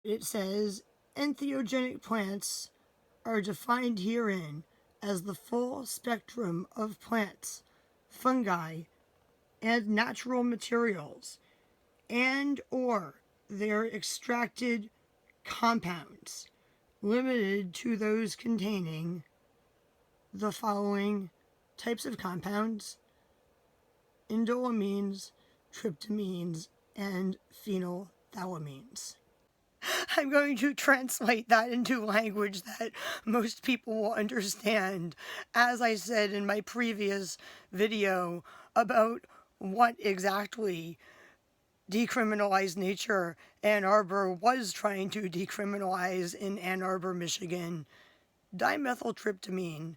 It says, entheogenic plants are defined herein as the full spectrum of plants, fungi, and natural materials, and or their extracted compounds, limited to those containing the following types of compounds: indolamines, tryptamines, and phenethylamines. I'm going to translate that into language that most people will understand, as I said in my previous video about what exactly Decriminalize Nature Ann Arbor was trying to decriminalize in Ann Arbor, Michigan. Dimethyltryptamine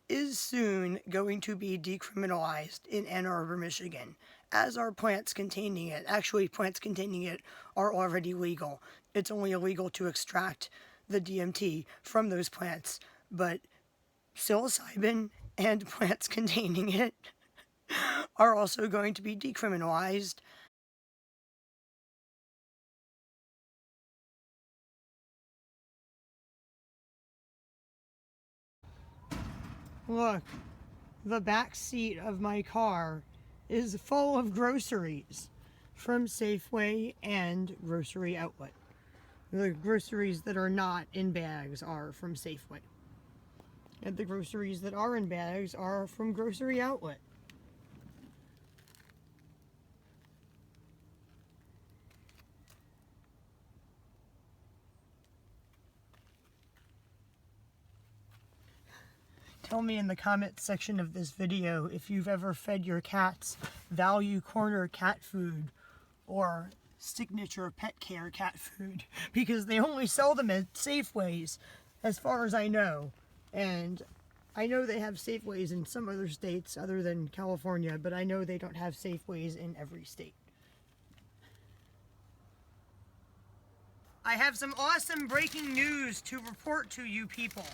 is soon going to be decriminalized in Ann Arbor, Michigan, as are plants containing it. Actually, plants containing it are already legal. It's only illegal to extract the DMT from those plants, but psilocybin and plants containing it are also going to be decriminalized. Look, the back seat of my car is full of groceries from Safeway and Grocery Outlet. The groceries that are not in bags are from Safeway, and the groceries that are in bags are from Grocery Outlet. Tell me in the comments section of this video if you've ever fed your cats Value Corner cat food or Signature Pet Care cat food, because they only sell them at Safeways as far as I know. And I know they have Safeways in some other states other than California, but I know they don't have Safeways in every state. I have some awesome breaking news to report to you people.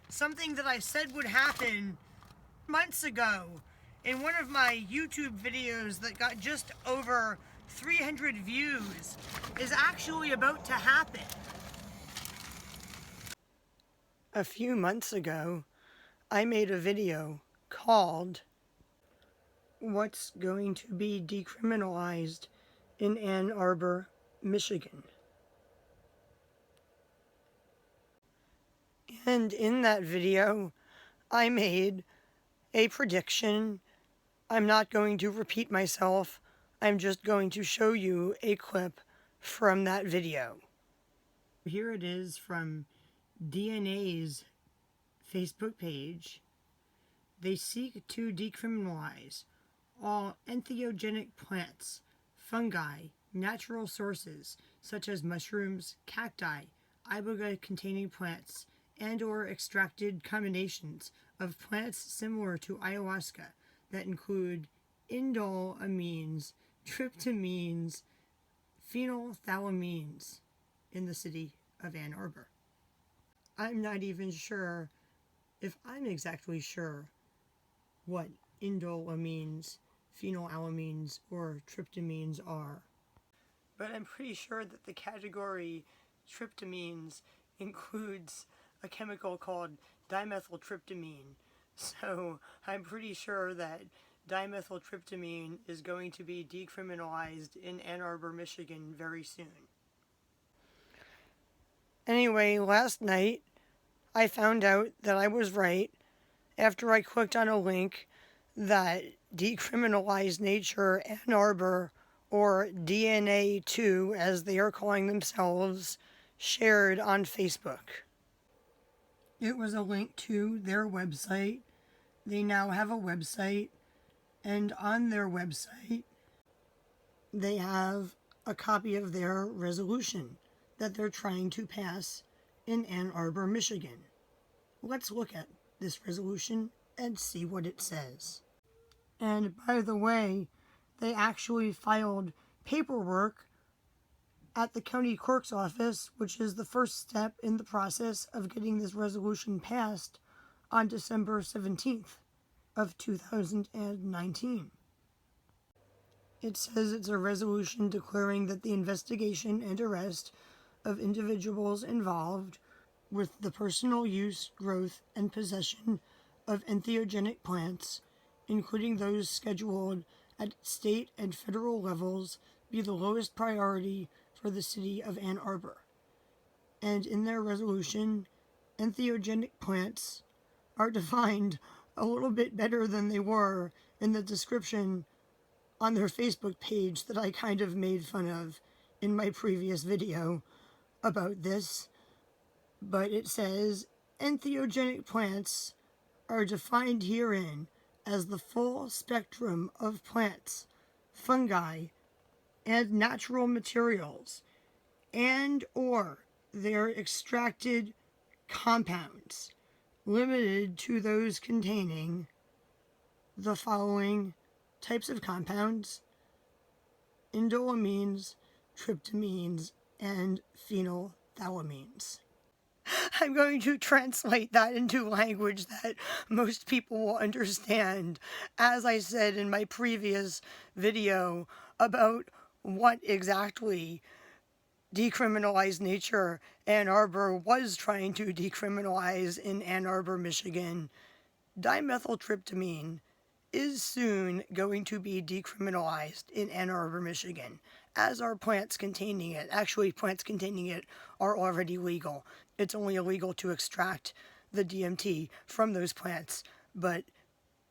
Something that I said would happen months ago in one of my YouTube videos that got just over 300 views is actually about to happen. A few months ago, I made a video called What's Going to Be Decriminalized in Ann Arbor, Michigan. And in that video, I made a prediction. I'm not going to repeat myself. I'm just going to show you a clip from that video. Here it is from DNA's Facebook page. They seek to decriminalize all entheogenic plants, fungi, natural sources such as mushrooms, cacti, iboga-containing plants, and or extracted combinations of plants similar to ayahuasca that include indole amines, tryptamines, phenethylamines in the city of Ann Arbor. I'm not even sure if I'm exactly sure what indole amines, phenylalamines, or tryptamines are. But I'm pretty sure that the category tryptamines includes a chemical called dimethyltryptamine. So I'm pretty sure that dimethyltryptamine is going to be decriminalized in Ann Arbor, Michigan very soon. Anyway, last night I found out that I was right after I clicked on a link that Decriminalize Nature Ann Arbor, or DNA2 as they are calling themselves, shared on Facebook. It was a link to their website. They now have a website, and on their website they have a copy of their resolution that they're trying to pass in Ann Arbor, Michigan. Let's look at this resolution and see what it says. And by the way, they actually filed paperwork at the county clerk's office, which is the first step in the process of getting this resolution passed, on December 17th of 2019. It says it's a resolution declaring that the investigation and arrest of individuals involved with the personal use, growth, and possession of entheogenic plants, including those scheduled at state and federal levels, be the lowest priority for the City of Ann Arbor. And in their resolution, entheogenic plants are defined a little bit better than they were in the description on their Facebook page that I kind of made fun of in my previous video about this. But it says, entheogenic plants are defined herein as the full spectrum of plants, fungi, and natural materials, and or their extracted compounds, limited to those containing the following types of compounds: indole amines, tryptamines, and phenethylamines. I'm going to translate that into language that most people will understand, as I said in my previous video about what exactly Decriminalize Nature Ann Arbor was trying to decriminalize in Ann Arbor, Michigan. Dimethyltryptamine is soon going to be decriminalized in Ann Arbor, Michigan, as are plants containing it. Actually, plants containing it are already legal. It's only illegal to extract the DMT from those plants, but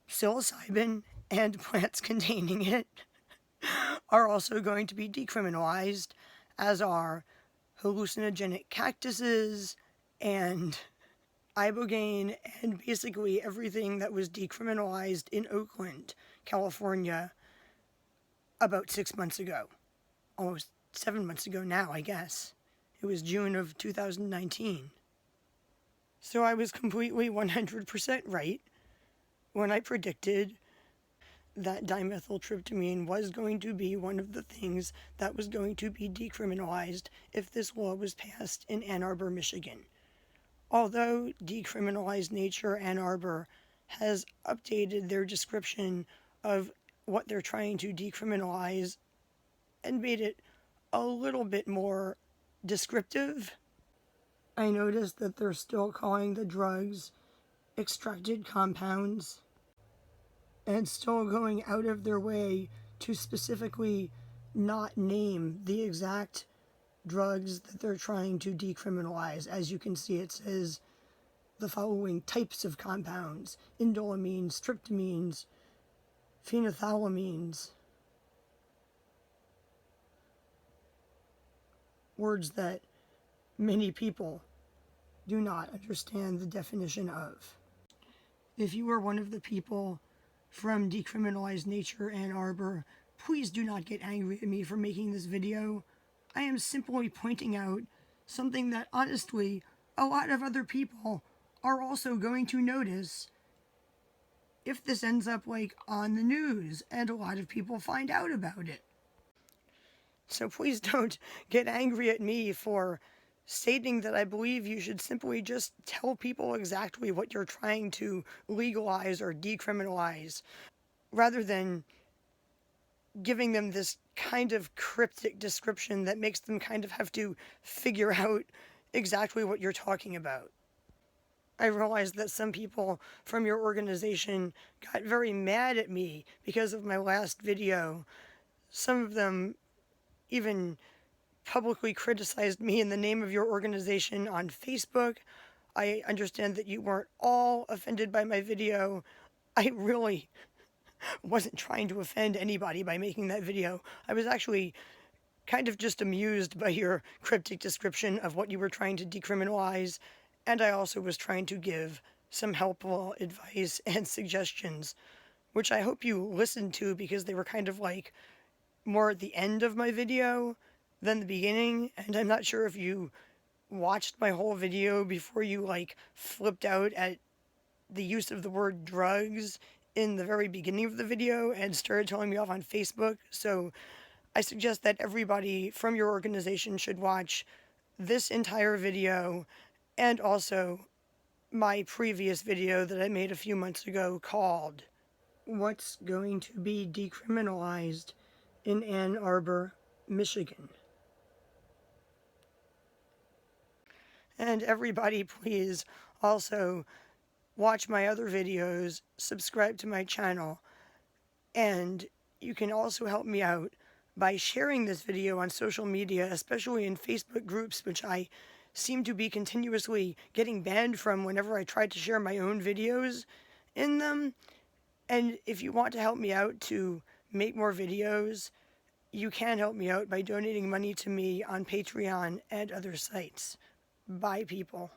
psilocybin and plants containing it are also going to be decriminalized, as are hallucinogenic cactuses and ibogaine, and basically everything that was decriminalized in Oakland, California, about 6 months ago. Almost 7 months ago now, I guess. It was June of 2019. So I was completely 100% right when I predicted that dimethyltryptamine was going to be one of the things that was going to be decriminalized if this law was passed in Ann Arbor, Michigan. Although Decriminalize Nature Ann Arbor has updated their description of what they're trying to decriminalize and made it a little bit more descriptive, I noticed that they're still calling the drugs extracted compounds and still going out of their way to specifically not name the exact drugs that they're trying to decriminalize. As you can see, it says the following types of compounds: indolamines, tryptamines, phenethylamines. Words that many people do not understand the definition of. If you are one of the people from Decriminalize Nature Ann Arbor, please do not get angry at me for making this video. I am simply pointing out something that honestly a lot of other people are also going to notice if this ends up like on the news and a lot of people find out about it. So please don't get angry at me for stating that I believe you should simply just tell people exactly what you're trying to legalize or decriminalize, rather than giving them this kind of cryptic description that makes them kind of have to figure out exactly what you're talking about. I realized that some people from your organization got very mad at me because of my last video. Some of them even publicly criticized me in the name of your organization on Facebook. I understand that you weren't all offended by my video. I really wasn't trying to offend anybody by making that video. I was actually kind of just amused by your cryptic description of what you were trying to decriminalize, and I also was trying to give some helpful advice and suggestions, which I hope you listened to, because they were kind of like more at the end of my video than the beginning, and I'm not sure if you watched my whole video before you like flipped out at the use of the word drugs in the very beginning of the video and started telling me off on Facebook. So I suggest that everybody from your organization should watch this entire video and also my previous video that I made a few months ago called What's Going to Be Decriminalized in Ann Arbor, Michigan. And everybody, please also watch my other videos, subscribe to my channel, and you can also help me out by sharing this video on social media, especially in Facebook groups, which I seem to be continuously getting banned from whenever I try to share my own videos in them. And if you want to help me out to make more videos, you can help me out by donating money to me on Patreon and other sites. Bye, people.